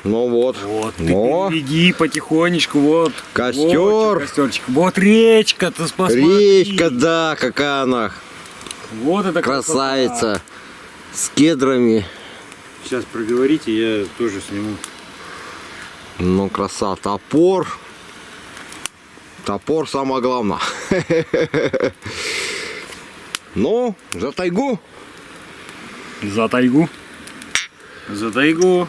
Ну вот. Вот, иди потихонечку, вот. Костер. Вот, костерчик. Вот речка, ты посмотри. Речка, да, какая она. Вот это Красавица. С кедрами. Сейчас проговорите, я тоже сниму. Ну, краса. Топор. Топор самое главное. Ну, за тайгу. За тайгу. За тайгу.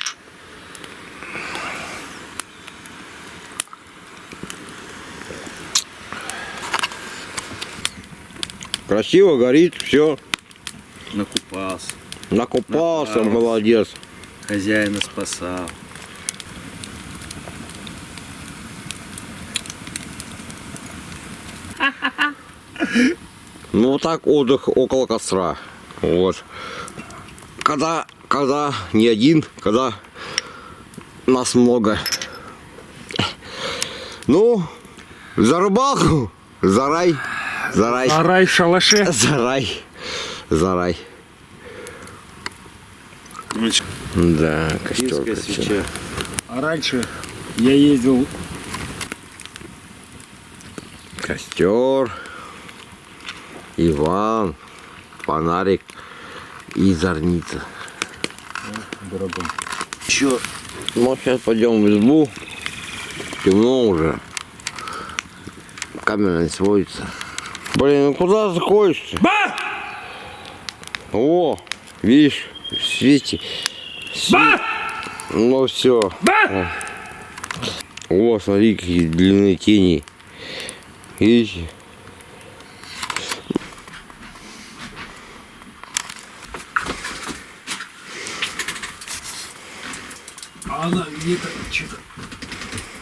Красиво горит, все. Накупался. Накупался, Накупался. молодец. Хозяина спасал. Ну, вот так отдых около костра. Вот. Когда не один, когда нас много. Ну, за рыбалку, за рай, за рай. А рай в шалаше. За рай, за рай. Да, костер. Финская свеча. А раньше я ездил. Костер, Иван, фонарик и зорница. Дорогой. Еще, ну, сейчас пойдем в избу. Темно уже. Камера не сводится. Блин, ну куда заходишь-то? О, видишь, в свете. Ну все. О, смотри, какие длинные тени. Видите? Она где-то что-то.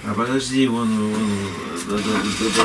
А подожди, вон,